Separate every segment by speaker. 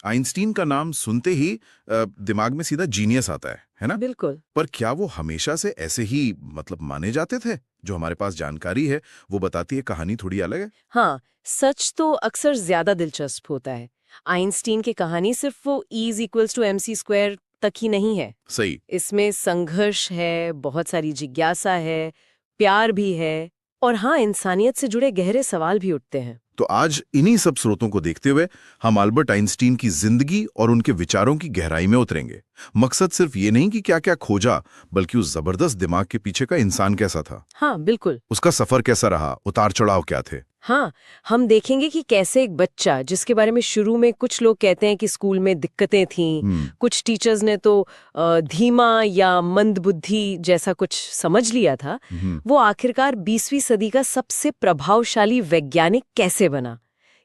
Speaker 1: Einstein का नाम सुनते ही दिमाग में सीधा जीनियस आता है ना?
Speaker 2: बिल्कुल।
Speaker 1: पर क्या वो हमेशा से ऐसे ही मतलब माने जाते थे? जो हमारे पास जानकारी है वो बताती है कहानी थोड़ी अलग है।
Speaker 2: हाँ, सच तो अक्सर ज्यादा दिलचस्प होता है। आइंस्टीन की कहानी सिर्फ वो E=mc² तक ही नहीं है।
Speaker 1: सही।
Speaker 2: इसमें संघर्ष है, बहुत सारी जिज्ञासा है, प्यार भी है, और हाँ, इंसानियत से जुड़े गहरे सवाल भी उठते हैं।
Speaker 1: तो आज इन्हीं सब स्रोतों को देखते हुए हम अल्बर्ट आइंस्टीन की जिंदगी और उनके विचारों की गहराई में उतरेंगे। मकसद सिर्फ ये नहीं कि क्या क्या खोजा, बल्कि उस जबरदस्त दिमाग के पीछे का इंसान कैसा था,
Speaker 2: हाँ, बिल्कुल।
Speaker 1: उसका सफर कैसा रहा, उतार चढ़ाव क्या थे।
Speaker 2: हाँ, हम देखेंगे कि कैसे एक बच्चा, जिसके बारे में शुरू में कुछ लोग कहते हैं कि स्कूल में दिक्कतें थीं, कुछ टीचर्स ने तो धीमा या मंदबुद्धि जैसा कुछ समझ लिया था, वो आखिरकार 20वीं सदी का सबसे प्रभावशाली वैज्ञानिक कैसे बना।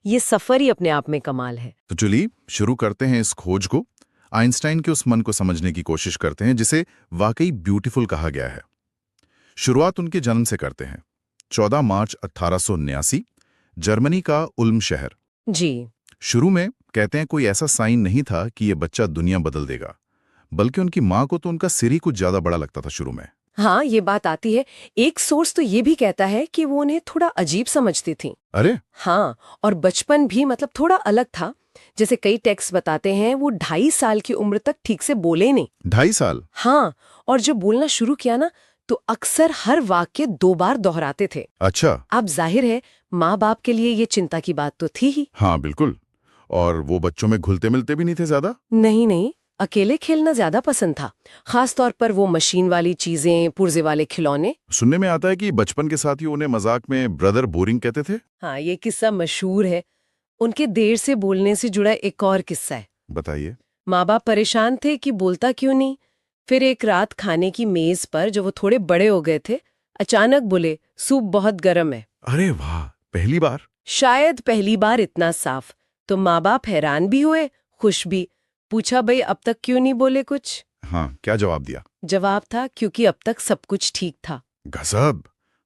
Speaker 2: ये सफर ही अपने आप में कमाल है।
Speaker 1: तो चलिए शुरू करते हैं इस खोज को। आइंस्टाइन के उस मन को समझने की कोशिश करते हैं जिसे वाकई ब्यूटीफुल कहा गया है। शुरुआत उनके जन्म से करते हैं। 14 मार्च 1879, जर्मनी का उल्म शहर।
Speaker 2: जी।
Speaker 1: शुरू में कहते हैं कोई ऐसा साइन नहीं था कि ये बच्चा दुनिया बदल देगा, बल्कि उनकी माँ को तो उनका सिर ही कुछ ज्यादा बड़ा लगता था शुरू में।
Speaker 2: हाँ, ये बात आती है। एक सोर्स तो ये भी कहता है कि वो उन्हें थोड़ा अजीब समझती थी।
Speaker 1: अरे
Speaker 2: हाँ, और बचपन भी मतलब थोड़ा अलग था। जैसे कई टेक्स्ट बताते हैं वो 2.5 साल की उम्र तक ठीक से बोले नहीं।
Speaker 1: 2.5 साल?
Speaker 2: हाँ, और जब बोलना शुरू किया ना, तो अक्सर हर वाक्य 2 बार दोहराते थे।
Speaker 1: अच्छा।
Speaker 2: अब जाहिर है माँ बाप के लिए ये चिंता की बात तो थी ही।
Speaker 1: हाँ बिल्कुल। और वो बच्चों में घुलते मिलते भी नहीं थे ज्यादा?
Speaker 2: नहीं नहीं, अकेले खेलना ज्यादा पसंद था। खास तौर पर वो मशीन वाली चीजें, पुर्जे वाले खिलौने।
Speaker 1: सुनने में आता है कि बचपन के साथ ही उन्हें मजाक में ब्रदर बोरिंग कहते थे।
Speaker 2: हाँ, ये किस्सा मशहूर है। उनके देर से बोलने से जुड़ा एक और किस्सा है।
Speaker 1: बताइए।
Speaker 2: माँ बाप परेशान थे कि बोलता क्यों नहीं। फिर एक रात खाने की मेज पर, जब वो थोड़े बड़े हो गए थे, अचानक बोले, सूप बहुत गर्म है।
Speaker 1: अरे वाह, पहली बार।
Speaker 2: शायद पहली बार इतना साफ। तो माँ बाप हैरान भी हुए, खुश भी। पूछा, भाई अब तक क्यों नहीं बोले कुछ?
Speaker 1: हाँ, क्या जवाब दिया?
Speaker 2: जवाब था, क्योंकि अब तक सब कुछ ठीक था।
Speaker 1: गजब।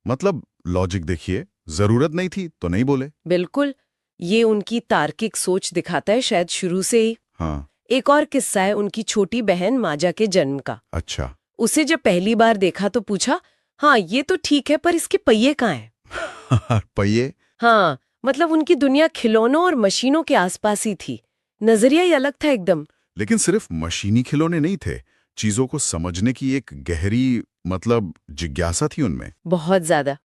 Speaker 1: मतलब लॉजिक देखिए, जरूरत नहीं थी तो नहीं बोले।
Speaker 2: बिल्कुल, ये उनकी तार्किक सोच दिखाता है शायद शुरू से ही।
Speaker 1: हाँ।
Speaker 2: एक और किस्सा है उनकी छोटी बहन माजा के जन्म का।
Speaker 1: अच्छा।
Speaker 2: उसे जब पहली बार देखा तो पूछा, हाँ ये तो ठीक है, पर इसके पहिए कहाँ हैं?
Speaker 1: पहिए?
Speaker 2: हाँ, मतलब उनकी दुनिया खिलौनों और मशीनों के आसपास ही थी। नजरिया ही अलग था एकदम।
Speaker 1: लेकिन सिर्फ मशीनी खिलौने नहीं थे, चीजों को समझने की एक गहरी मतलब जिज्ञासा थी उनमें।
Speaker 2: बहुत ज्यादा।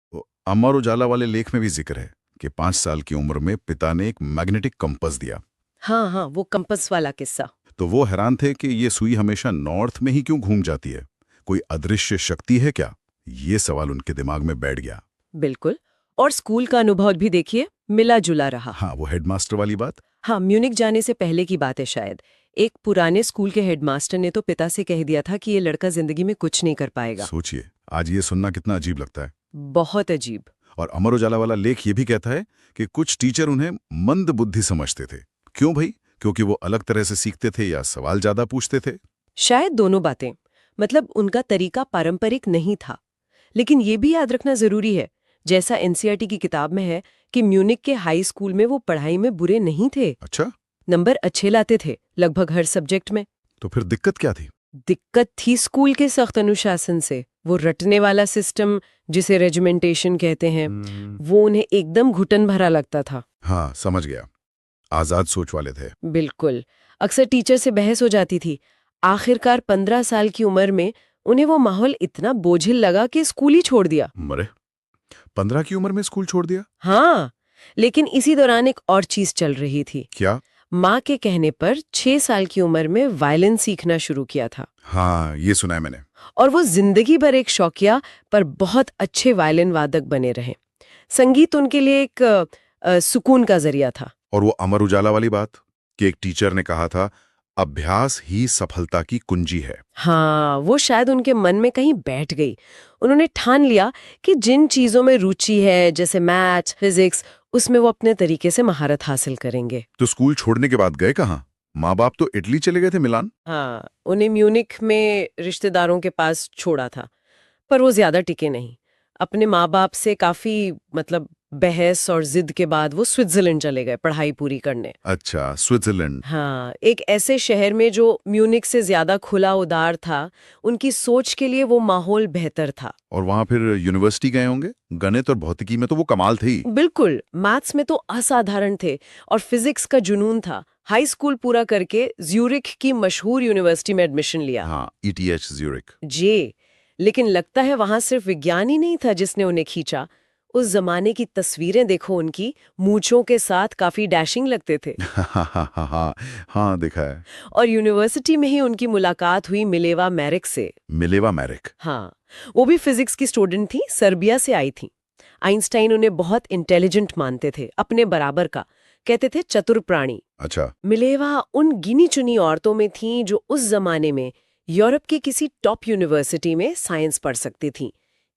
Speaker 1: अमर उजाला वाले लेख में भी जिक्र है कि 5 साल की उम्र में पिता ने एक मैग्नेटिक कंपास दिया।
Speaker 2: हाँ हाँ, वो कंपास वाला किस्सा।
Speaker 1: तो वो हैरान थे कि ये सुई हमेशा नॉर्थ में ही क्यों घूम जाती है, कोई अदृश्य शक्ति है क्या? ये सवाल उनके दिमाग में बैठ गया।
Speaker 2: बिल्कुल। और स्कूल का अनुभव भी देखिए, मिला जुला रहा।
Speaker 1: हाँ, वो हेडमास्टर वाली बात।
Speaker 2: हाँ, म्यूनिक जाने से पहले की बात है शायद। एक पुराने स्कूल के हेडमास्टर ने तो पिता से कह दिया था कि ये लड़का जिंदगी में कुछ नहीं कर पाएगा।
Speaker 1: सोचिए, आज ये सुनना कितना अजीब लगता है।
Speaker 2: बहुत अजीब।
Speaker 1: और अमर उजाला वाला लेख ये भी कहता है कि कुछ टीचर उन्हें मंद बुद्धि समझते थे। क्यों भाई? क्योंकि वो अलग तरह से सीखते थे या सवाल ज्यादा पूछते थे?
Speaker 2: शायद दोनों बातें। मतलब उनका तरीका पारंपरिक नहीं था। लेकिन ये भी याद रखना जरूरी है, जैसा एनसीईआरटी की किताब में है, कि म्यूनिक के हाई स्कूल में वो पढ़ाई में बुरे नहीं थे।
Speaker 1: अच्छा।
Speaker 2: नंबर अच्छे लाते थे लगभग हर सब्जेक्ट में।
Speaker 1: तो फिर दिक्कत क्या थी?
Speaker 2: दिक्कत थी स्कूल के सख्त अनुशासन से। वो रटने वाला सिस्टम, जिसे रेजिमेंटेशन कहते हैं, वो उन्हें एकदम घुटन भरा लगता था।
Speaker 1: हाँ समझ गया, आजाद सोच वाले थे।
Speaker 2: बिल्कुल। अक्सर टीचर से बहस हो जाती थी। आखिरकार 15 साल की उम्र में उन्हें वो माहौल इतना बोझिल लगा कि स्कूल ही छोड़ दिया।
Speaker 1: मरे, 15 की उम्र में स्कूल छोड़ दिया?
Speaker 2: हाँ, लेकिन इसी दौरान एक और चीज चल रही थी।
Speaker 1: क्या?
Speaker 2: माँ के कहने पर 6 साल की उम्र में वायलिन सीखना शुरू किया था।
Speaker 1: हाँ, ये सुना है मैंने।
Speaker 2: और वो जिंदगी भर एक शौकिया पर बहुत अच्छे वायलिन वादक बने रहे। संगीत उनके लिए एक सुकून का जरिया था।
Speaker 1: और वो अमर उजाला वाली बात कि एक टीचर ने कहा था, अभ्यास ही सफलता की कुंजी है।
Speaker 2: हाँ, वो शायद उनके मन में कहीं बैठ गई। उन्होंने ठान लिया कि जिन चीजों में रुचि है, जैसे मैथ, फिजिक्स, उसमें वो अपने तरीके से महारत हासिल करेंगे।
Speaker 1: तो स्कूल छोड़ने के बाद गए कहाँ? माँ बाप तो इटली चले गए थे, मिलान।
Speaker 2: हाँ, उन्हें म्यूनिक में रिश्तेदारों के पास छोड़ा था, पर वो ज्यादा टिके नहीं। अपने माँ बाप से काफी मतलब बहस और जिद के बाद वो स्विट्जरलैंड चले गए पढ़ाई पूरी करने।
Speaker 1: अच्छा, स्विट्जरलैंड।
Speaker 2: हाँ, एक ऐसे शहर में जो म्यूनिख से ज्यादा खुला उदार था, उनकी सोच के लिए वो माहौल बेहतर था।
Speaker 1: और वहां फिर यूनिवर्सिटी गए होंगे। गणित और भौतिकी में तो वो कमाल थी।
Speaker 2: बिल्कुल, मैथ्स में तो असाधारण थे और फिजिक्स का जुनून था। हाई स्कूल पूरा करके ज्यूरिख की मशहूर यूनिवर्सिटी में एडमिशन लिया।
Speaker 1: हाँ, ETH ज्यूरिख।
Speaker 2: जी, लेकिन लगता है वहां सिर्फ विज्ञान ही नहीं था जिसने उन्हें खींचा। उस जमाने की तस्वीरें देखो, उनकी मूंछों के साथ काफी डैशिंग लगते थे।
Speaker 1: हाँ, देखा है।
Speaker 2: और यूनिवर्सिटी में ही उनकी मुलाकात हुई मिलेवा मैरिक से।
Speaker 1: Mileva Maric.
Speaker 2: हाँ, वो भी फिजिक्स की स्टूडेंट थी, सर्बिया से आई थी। आइंस्टाइन उन्हें बहुत इंटेलिजेंट मानते थे, अपने बराबर का, कहते थे चतुर प्राणी।
Speaker 1: अच्छा।
Speaker 2: मिलेवा उन गिनी चुनी औरतों में थीं जो उस जमाने में यूरोप की किसी टॉप यूनिवर्सिटी में साइंस पढ़ सकती थीं,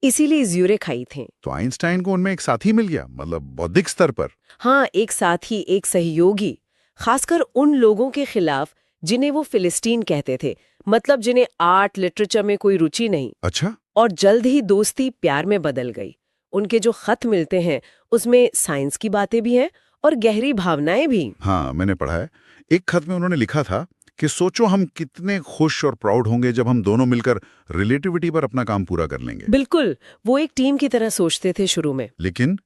Speaker 2: इसीलिए ज्यूरिख आई थे।
Speaker 1: तो आइंस्टाइन को उनमें एक साथी मिल गया, मतलब बौद्धिक स्तर पर।
Speaker 2: हाँ, एक साथी, एक सहयोगी, खासकर उन लोगों के खिलाफ जिन्हें वो फिलिस्तीन कहते थे, मतलब जिन्हें आर्ट लिटरेचर में कोई रुचि नहीं।
Speaker 1: अच्छा।
Speaker 2: और जल्द ही दोस्ती प्यार में बदल गई। उनके जो खत मिलते हैं उसमें साइंस की बातें भी हैं और गहरी भावनाएं भी।
Speaker 1: हाँ, मैंने पढ़ा है। एक खत में उन्होंने लिखा था कि सोचो हम कितने खुश और प्राउड होंगे जब हम दोनों मिलकर रिलेटिविटी पर अपना काम पूरा कर लेंगे।
Speaker 2: बिल्कुल, वो एक टीम की तरह सोचते थे शुरू में।
Speaker 1: लेकिन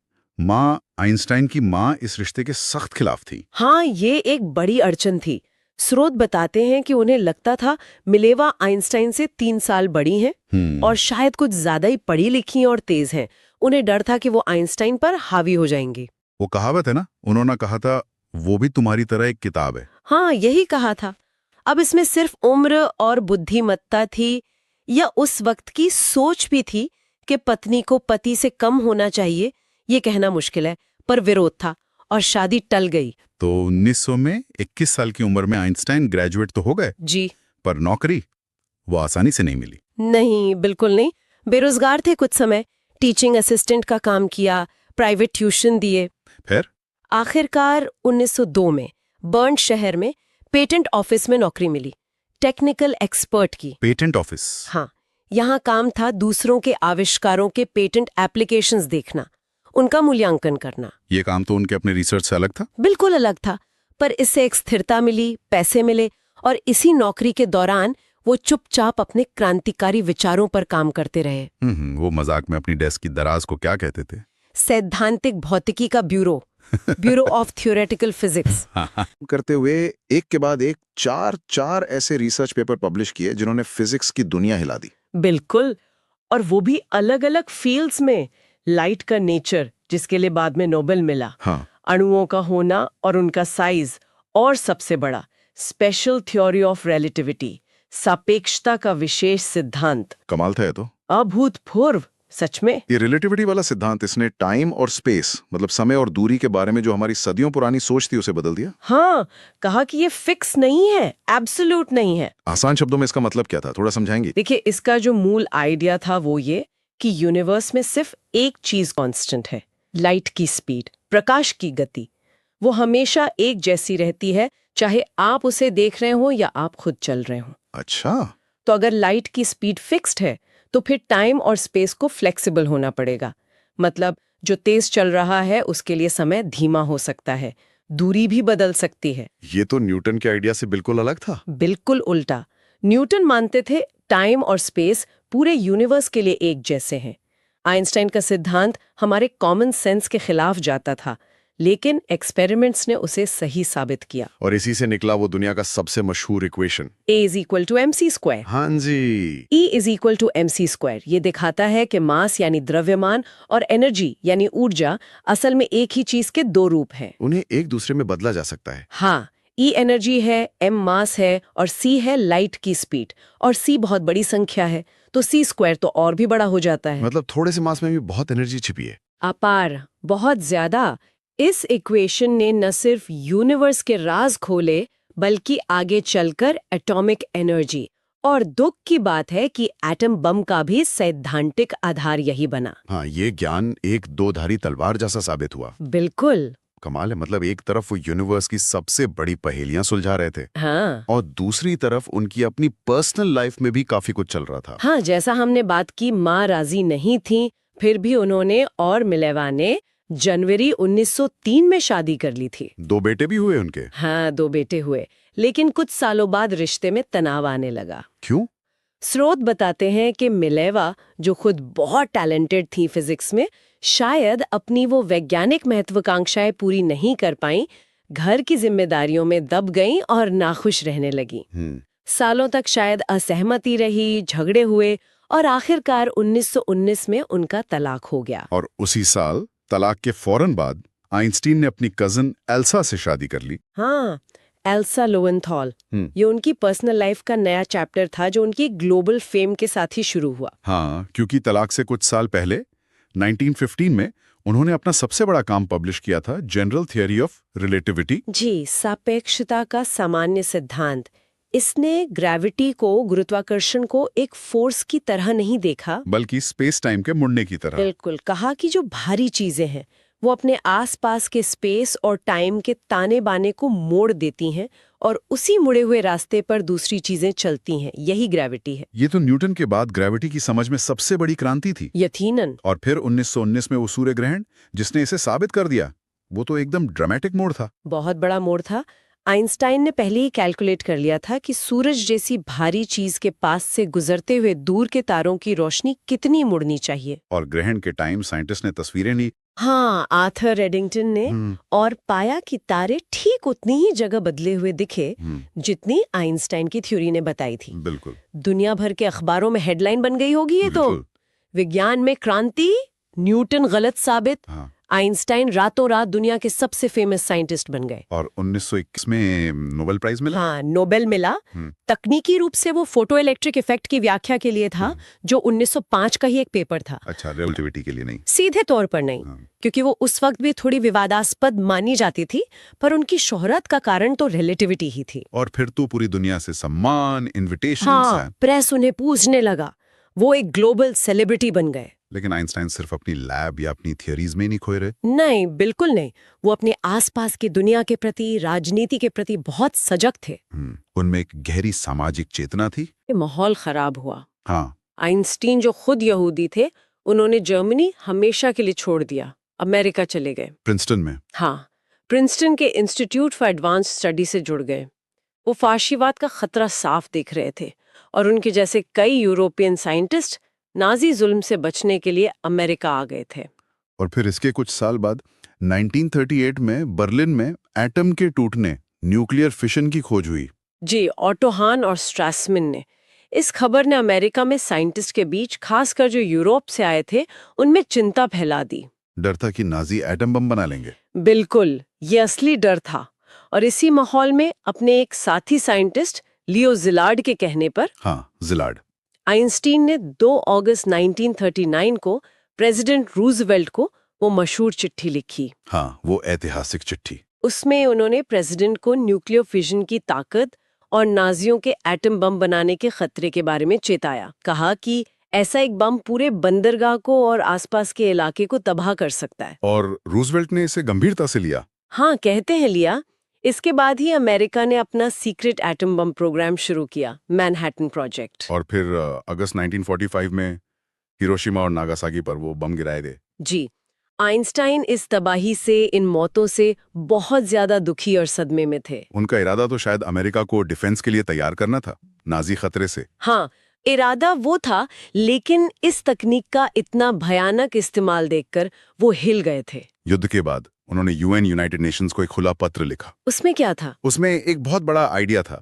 Speaker 1: आइंस्टाइन की माँ इस रिश्ते के सख्त खिलाफ थी।
Speaker 2: हाँ, ये एक बड़ी अड़चन थी। स्रोत बताते हैं कि उन्हें लगता था मिलेवा आइंस्टाइन से 3 साल बड़ी हैं और शायद कुछ ज्यादा ही पढ़ी लिखी और तेज हैं। उन्हें डर था कि वो आइंस्टाइन पर हावी हो जाएंगी।
Speaker 1: वो कहावत है ना, उन्होंने कहा था वो भी तुम्हारी तरह एक किताब है।
Speaker 2: हाँ, यही कहा था। अब इसमें सिर्फ उम्र और बुद्धिमत्ता थी या उस वक्त की सोच भी थी कि पत्नी को पति से कम होना चाहिए, ये कहना मुश्किल है, पर विरोध था और शादी टल गई।
Speaker 1: तो 1900 में 21 साल की उम्र में आइंस्टाइन ग्रेजुएट तो हो गए,
Speaker 2: जी,
Speaker 1: पर नौकरी वो आसानी से नहीं मिली।
Speaker 2: नहीं, बिल्कुल नहीं। बेरोजगार थे कुछ समय, टीचिंग असिस्टेंट का काम किया, प्राइवेट ट्यूशन दिए।
Speaker 1: फिर
Speaker 2: आखिरकार 1902 में बर्न शहर में पेटेंट ऑफिस में नौकरी मिली, टेक्निकल एक्सपर्ट की।
Speaker 1: Patent office.
Speaker 2: हाँ, यहाँ काम था दूसरों के आविष्कारों के पेटेंट एप्लीकेशंस देखना, उनका मूल्यांकन करना।
Speaker 1: ये काम तो उनके अपने रिसर्च से अलग था।
Speaker 2: बिल्कुल अलग था, पर इससे एक स्थिरता मिली, पैसे मिले और इसी नौकरी के दौरान वो चुपचाप अपने क्रांतिकारी विचारों पर काम करते रहे।
Speaker 1: वो मजाक में अपनी डेस्क की दराज को क्या कहते थे?
Speaker 2: सैद्धांतिक भौतिकी का bureau, bureau of theoretical physics.
Speaker 3: करते हुए एक के बाद एक चार ऐसे रिसर्च पेपर पब्लिश किए जिन्होंने फिजिक्स की दुनिया हिला दी।
Speaker 2: बिल्कुल, और वो भी अलग अलग फील्ड्स में। लाइट का नेचर, जिसके लिए बाद में नोबेल मिला,
Speaker 1: हाँ।
Speaker 2: अणुओं का होना और उनका साइज, और सबसे बड़ा स्पेशल थ्योरी ऑफ रिलेटिविटी, सापेक्षता का विशेष सिद्धांत।
Speaker 3: कमाल था ये तो।
Speaker 2: अभूतपूर्व, सच में।
Speaker 3: ये रिलेटिविटी वाला सिद्धांत, इसने टाइम और स्पेस, मतलब समय और दूरी के बारे में जो हमारी सदियों पुरानी सोच थी उसे बदल दिया।
Speaker 2: हाँ, कहा कि ये फिक्स नहीं है, एब्सोल्यूट नहीं है।
Speaker 3: आसान शब्दों में इसका मतलब क्या था, थोड़ा समझाएंगे?
Speaker 2: देखिए, इसका जो मूल आइडिया था वो ये कि यूनिवर्स में सिर्फ एक चीज कांस्टेंट है, लाइट की स्पीड, प्रकाश की गति। वो हमेशा एक जैसी रहती है, चाहे आप उसे देख रहे हो या आप खुद चल रहे हो।
Speaker 3: अच्छा।
Speaker 2: तो अगर लाइट की स्पीड फिक्स्ड है तो फिर टाइम और स्पेस को फ्लेक्सिबल होना पड़ेगा। मतलब जो तेज चल रहा है उसके लिए समय धीमा हो सकता है, दूरी भी बदल सकती है।
Speaker 3: ये तो न्यूटन के आइडिया से बिल्कुल अलग था।
Speaker 2: बिल्कुल उल्टा। न्यूटन मानते थे टाइम और स्पेस पूरे यूनिवर्स के लिए एक जैसे हैं। आइंस्टाइन का सिद्धांत हमारे कॉमन सेंस के खिलाफ जाता था, लेकिन एक्सपेरिमेंट्स ने उसे सही साबित किया।
Speaker 3: और इसी से निकला वो दुनिया का सबसे मशहूर इक्वेशन,
Speaker 2: A = mc²।
Speaker 3: हाँ जी।
Speaker 2: E = mc²। ये दिखाता है कि मास यानी द्रव्यमान और एनर्जी यानी ऊर्जा असल में एक ही चीज के दो रूप हैं।
Speaker 3: उन्हें एक दूसरे में बदला जा सकता है।
Speaker 2: हाँ, E एनर्जी है, M मास है और C है लाइट की स्पीड। और C बहुत बड़ी संख्या है तो C² तो और भी बड़ा हो जाता है।
Speaker 3: मतलब थोड़े से मास में भी बहुत एनर्जी छिपी है।
Speaker 2: अपार, बहुत ज्यादा। इस इक्वेशन ने न सिर्फ यूनिवर्स के राज खोले बल्कि आगे चलकर एटॉमिक एनर्जी, और दुख की बात है कि एटम बम का भी सैद्धांतिक आधार यही बना।
Speaker 3: हाँ, ये ज्ञान एक दो-धारी तलवार जैसा साबित हुआ।
Speaker 2: बिल्कुल।
Speaker 3: कमाल है, मतलब एक तरफ वो यूनिवर्स की सबसे बड़ी पहेलियां सुलझा रहे थे,
Speaker 2: हाँ
Speaker 3: और दूसरी तरफ उनकी अपनी पर्सनल लाइफ में भी काफी कुछ चल रहा था।
Speaker 2: हाँ, जैसा हमने बात की, माँ राजी नहीं थी, फिर भी उन्होंने और मिलेवा ने जनवरी 1903 में शादी कर ली थी।
Speaker 1: 2 बेटे भी हुए उनके।
Speaker 2: हाँ, 2 बेटे हुए, लेकिन कुछ सालों बाद रिश्ते में तनाव आने लगा।
Speaker 1: क्यों?
Speaker 2: स्रोत बताते हैं कि मिलेवा, जो खुद बहुत टैलेंटेड थी फिजिक्स में, शायद अपनी वो वैज्ञानिक महत्वाकांक्षाएं पूरी नहीं कर पाईं, घर की जिम्मेदारियों में दब गईं और नाखुश रहने लगी। सालों तक शायद असहमति रही, झगड़े हुए और आखिरकार 1919 में उनका तलाक हो गया।
Speaker 1: और उसी साल तलाक के फौरन बाद आइंस्टीन ने अपनी कजन एल्सा से शादी कर ली।
Speaker 2: हाँ, एल्सा लोवेंथॉल। ये उनकी पर्सनल लाइफ का नया चैप्टर था जो उनकी ग्लोबल फेम के साथ ही शुरू हुआ।
Speaker 1: हाँ, क्योंकि तलाक से कुछ साल पहले 1915 में उन्होंने अपना सबसे बड़ा काम पब्लिश किया था, जनरल थियरी ऑफ रिलेटिविटी।
Speaker 2: जी, सापेक्षता का सामान्य सिद्धांत। इसने ग्रेविटी को, गुरुत्वाकर्षण को एक फोर्स की तरह नहीं देखा,
Speaker 1: बल्कि स्पेस टाइम के मुड़ने की तरह।
Speaker 2: बिल्कुल। कहा कि जो भारी चीजें हैं वो अपने आसपास के स्पेस और टाइम के ताने बाने को मोड़ देती हैं और उसी मुड़े हुए रास्ते पर दूसरी चीजें चलती हैं। यही ग्रेविटी है।
Speaker 1: ये तो न्यूटन के बाद ग्रेविटी की समझ में सबसे बड़ी क्रांति थी।
Speaker 2: यकीनन।
Speaker 1: और फिर 1919 में वो सूर्य ग्रहण, जिसने इसे साबित कर दिया, वो तो एकदम ड्रामेटिक मोड़ था।
Speaker 2: बहुत बड़ा मोड़ था। आइंस्टाइन ने पहले ही कैलकुलेट कर लिया था कि सूरज जैसी भारी चीज के पास से गुजरते हुए दूर के तारों की रोशनी कितनी मुड़नी चाहिए।
Speaker 1: और ग्रहण के टाइम साइंटिस्ट ने तस्वीरें ली।
Speaker 2: हाँ, आर्थर एडिंगटन ने, और पाया कि तारे ठीक उतनी ही जगह बदले हुए दिखे जितनी आइंस्टाइन की थ्योरी ने बताई थी।
Speaker 1: बिल्कुल।
Speaker 2: दुनिया भर के अखबारों में हेडलाइन बन गई होगी ये तो।
Speaker 1: बिल्कुल।
Speaker 2: विज्ञान में क्रांति, न्यूटन गलत साबित।
Speaker 1: हाँ।
Speaker 2: आइंस्टाइन रातों रात दुनिया के सबसे फेमस साइंटिस्ट बन गए।
Speaker 1: और 1921 में नोबेल प्राइज मिला।
Speaker 2: हाँ, नोबेल मिला। तकनीकी रूप से वो फोटो इलेक्ट्रिक इफेक्ट की व्याख्या के लिए था, जो 1905 का ही एक पेपर था।
Speaker 1: अच्छा, रिलेटिविटी के लिए नहीं।
Speaker 2: सीधे तौर पर नहीं, क्योंकि वो उस वक्त भी थोड़ी विवादास्पद मानी जाती थी, पर उनकी शोहरत का कारण तो रिलेटिविटी ही थी।
Speaker 1: और फिर तो पूरी दुनिया से सम्मान, इनविटेशंस
Speaker 2: हाँ,
Speaker 1: हैं।
Speaker 2: प्रेस उन्हें पूछने लगा। वो एक ग्लोबल सेलिब्रिटी बन गए।
Speaker 1: लेकिन आइंस्टाइन सिर्फ अपनी लैब या अपनी थियरीज में नहीं खोए रहे।
Speaker 2: नहीं, बिल्कुल नहीं। वो अपने आसपास की दुनिया के प्रति, राजनीति के प्रति बहुत सजग थे।
Speaker 1: उनमें एक गहरी सामाजिक चेतना थी।
Speaker 2: माहौल खराब हुआ।
Speaker 1: हाँ।
Speaker 2: आइंस्टीन जो खुद यहूदी थे, उन्होंने जर्मनी हमेशा के लिए छोड़ दिया, अमेरिका चले गए।
Speaker 1: प्रिंसटन में।
Speaker 2: हाँ, प्रिंसटन के इंस्टीट्यूट फॉर एडवांस स्टडी से जुड़ गए। वो फाशीवाद का खतरा साफ देख रहे थे और उनके जैसे कई यूरोपियन साइंटिस्ट नाजी जुल्म से बचने के लिए अमेरिका आ गए थे।
Speaker 1: और फिर इसके कुछ साल बाद 1938 में बर्लिन में एटम के टूटने, न्यूक्लियर फिशन की खोज हुई।
Speaker 2: जी, ऑटो हान और स्ट्रासमैन ने। इस खबर ने अमेरिका में साइंटिस्ट के बीच, खासकर जो यूरोप से आए थे, उनमें चिंता फैला दी।
Speaker 1: डर था कि नाजी एटम बम बना लेंगे।
Speaker 2: बिल्कुल, ये असली डर था। और इसी माहौल में अपने एक साथी साइंटिस्ट लियो जिलार्ड के कहने पर,
Speaker 1: हाँ, जिलार्ड,
Speaker 2: आइंस्टीन ने 2 अगस्त 1939 को प्रेसिडेंट रूजवेल्ट को वो मशहूर चिट्ठी लिखी।
Speaker 1: हाँ, वो ऐतिहासिक चिट्ठी।
Speaker 2: उसमें उन्होंने प्रेसिडेंट को न्यूक्लियर फिजन की ताकत और नाजियों के एटम बम बनाने के खतरे के बारे में चेताया। कहा कि ऐसा एक बम पूरे बंदरगाह को और आसपास के इलाके को तबाह कर सकता है।
Speaker 1: और रूजवेल्ट ने इसे गंभीरता से लिया।
Speaker 2: हाँ, कहते हैं लिया। इसके बाद ही अमेरिका ने अपना सीक्रेट एटम बम प्रोग्राम शुरू किया, मैनहट्टन प्रोजेक्ट।
Speaker 1: और फिर अगस्त 1945 में हिरोशिमा और नागासाकी पर वो बम गिराए गए।
Speaker 2: जी, आइंस्टाइन इस तबाही से, इन मौतों से बहुत ज्यादा दुखी और सदमे में थे।
Speaker 1: उनका इरादा तो शायद अमेरिका को डिफेंस के लिए तैयार करना था, नाजी खतरे से।
Speaker 2: हाँ, इरादा वो था, लेकिन इस तकनीक का इतना भयानक इस्तेमाल देखकर वो हिल गए थे।
Speaker 1: युद्ध के बाद उन्होंने यूएन, यूनाइटेड नेशंस को एक खुला पत्र लिखा।
Speaker 2: उसमें क्या था?
Speaker 1: उसमें एक बहुत बड़ा आइडिया था।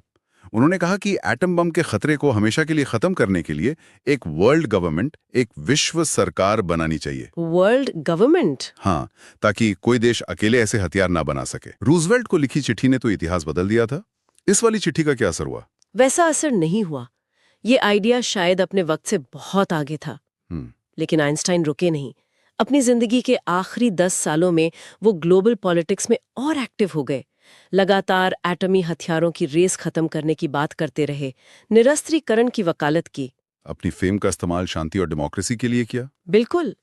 Speaker 1: उन्होंने कहा कि एटम बम के खतरे को हमेशा के लिए खत्म करने के लिए एक वर्ल्ड गवर्नमेंट, एक विश्व सरकार बनानी चाहिए।
Speaker 2: World government?
Speaker 1: हाँ, ताकि कोई देश अकेले ऐसे हथियार ना बना सके। रूजवेल्ट को लिखी चिट्ठी ने तो इतिहास बदल दिया था। इस वाली चिट्ठी का क्या असर हुआ?
Speaker 2: वैसा असर नहीं हुआ। ये आइडिया शायद अपने वक्त से बहुत आगे था। लेकिन आइंस्टाइन रुके नहीं। अपनी जिंदगी के आखिरी 10 सालों में वो ग्लोबल पॉलिटिक्स में और एक्टिव हो गए। लगातार एटमी हथियारों की रेस खत्म करने की बात करते रहे, निरस्त्रीकरण की वकालत की।
Speaker 1: अपनी फेम का इस्तेमाल शांति और डेमोक्रेसी के लिए किया।
Speaker 2: बिल्कुल।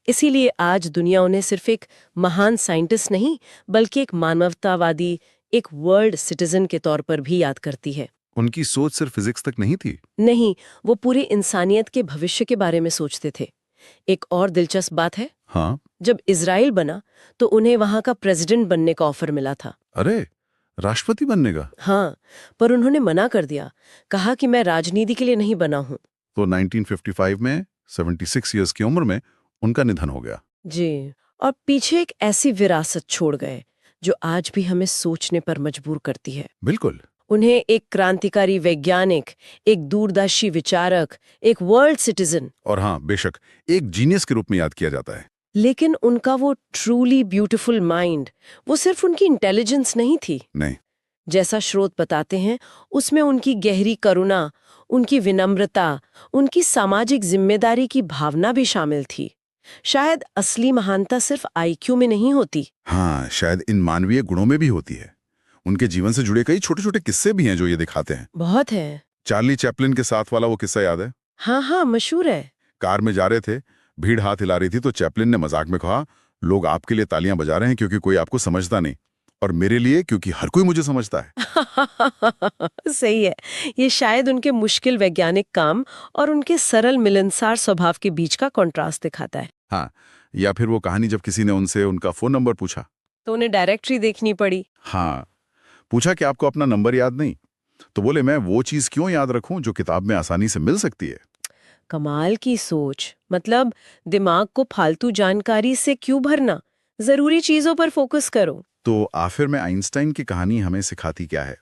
Speaker 2: इसीलिए आज दुनिया उन्हें सिर्फ एक महान साइंटिस्ट नहीं, बल्कि एक मानवतावादी, एक वर्ल्ड सिटीजन के तौर पर भी याद करती है।
Speaker 1: उनकी सोच सिर्फ फिजिक्स तक नहीं थी।
Speaker 2: नहीं, वो पूरी इंसानियत के भविष्य के बारे में सोचते थे। एक और दिलचस्प बात है,
Speaker 1: हाँ।
Speaker 2: जब इजराइल बना तो उन्हें वहां का प्रेसिडेंट बनने का ऑफर मिला था।
Speaker 1: अरे, राष्ट्रपति बनने का?
Speaker 2: हाँ, पर उन्होंने मना कर दिया, कहा कि मैं राजनीति के लिए नहीं बना हूं।
Speaker 1: तो 1955 में 76 इयर्स की उम्र में उनका निधन हो गया।
Speaker 2: जी, और पीछे एक ऐसी विरासत छोड़ गए जो आज भी हमें सोचने पर मजबूर करती है।
Speaker 1: बिल्कुल।
Speaker 2: उन्हें एक क्रांतिकारी वैज्ञानिक, एक दूरदर्शी विचारक, एक वर्ल्ड सिटीजन,
Speaker 1: और हाँ, बेशक एक जीनियस के रूप में याद किया जाता है।
Speaker 2: लेकिन उनका वो ट्रूली ब्यूटीफुल माइंड, वो सिर्फ उनकी इंटेलिजेंस नहीं थी।
Speaker 1: नहीं।
Speaker 2: जैसा स्रोत बताते हैं, उसमें उनकी गहरी करुणा, उनकी विनम्रता, उनकी सामाजिक जिम्मेदारी की भावना भी शामिल थी। शायद असली महानता सिर्फ आईक्यू में नहीं होती।
Speaker 1: हाँ, शायद इन मानवीय गुणों में भी होती है। उनके जीवन से जुड़े कई छोटे छोटे किस्से भी हैं जो ये दिखाते हैं।
Speaker 2: बहुत है।
Speaker 1: चार्ली चैपलिन के साथ वाला वो किस्सा याद है?
Speaker 2: हाँ हाँ, मशहूर है।
Speaker 1: कार में जा रहे थे, भीड़ हाथ हिला रही थी, तो चैपलिन ने मजाक में कहा, लोग आपके लिए तालियां बजा रहे हैं क्योंकि कोई आपको समझता नहीं, और मेरे लिए क्योंकि हर कोई मुझे समझता है।
Speaker 2: सही है। ये शायद उनके मुश्किल वैज्ञानिक काम और उनके सरल मिलनसार स्वभाव के बीच का कॉन्ट्रास्ट दिखाता है।
Speaker 1: हाँ, या फिर वो कहानी जब किसी ने उनसे उनका फोन नंबर पूछा
Speaker 2: तो उन्हें डायरेक्टरी देखनी पड़ी।
Speaker 1: हाँ, पूछा कि आपको अपना नंबर याद नहीं? तो बोले, मैं वो चीज क्यों याद रखूं जो किताब में आसानी से मिल सकती है।
Speaker 2: कमाल की सोच। मतलब दिमाग को फालतू जानकारी से क्यों भरना, जरूरी चीजों पर फोकस करो।
Speaker 1: तो आखिर में आइंस्टाइन की कहानी हमें सिखाती क्या है?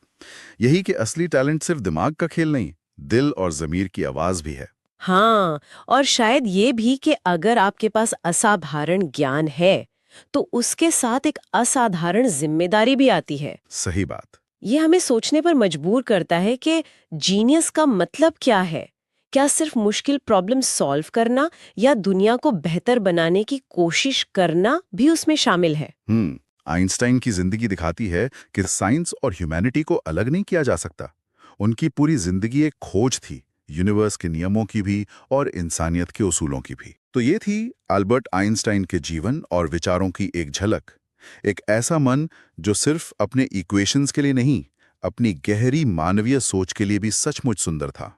Speaker 1: यही कि असली टैलेंट सिर्फ दिमाग का खेल नहीं, दिल और जमीर की आवाज भी है।
Speaker 2: हाँ, और शायद ये भी कि अगर आपके पास असाधारण ज्ञान है तो उसके साथ एक असाधारण जिम्मेदारी भी आती है।
Speaker 1: सही बात।
Speaker 2: ये हमें सोचने पर मजबूर करता है कि जीनियस का मतलब क्या है। क्या सिर्फ मुश्किल प्रॉब्लम सॉल्व करना या दुनिया को बेहतर बनाने की कोशिश करना भी उसमें शामिल है?
Speaker 1: आइंस्टाइन की जिंदगी दिखाती है कि साइंस और ह्यूमैनिटी को अलग नहीं किया जा सकता। उनकी पूरी जिंदगी एक खोज थी, यूनिवर्स के नियमों की भी और इंसानियत के उसूलों की भी। तो ये थी अल्बर्ट आइंस्टाइन के जीवन और विचारों की एक झलक। एक ऐसा मन जो सिर्फ अपने इक्वेशंस के लिए नहीं, अपनी गहरी मानवीय सोच के लिए भी सचमुच सुंदर था।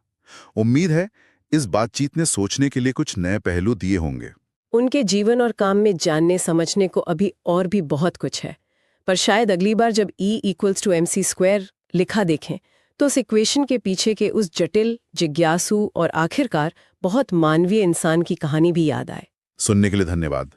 Speaker 1: उम्मीद है इस बातचीत ने सोचने के लिए कुछ नए पहलू दिए होंगे।
Speaker 2: उनके जीवन और काम में जानने समझने को अभी और भी बहुत कुछ है, पर शायद अगली बार जब E=mc² लिखा देखें तो उस इक्वेशन के पीछे के उस जटिल, जिज्ञासु और आखिरकार बहुत मानवीय इंसान की कहानी भी याद आए।
Speaker 1: सुनने के लिए धन्यवाद।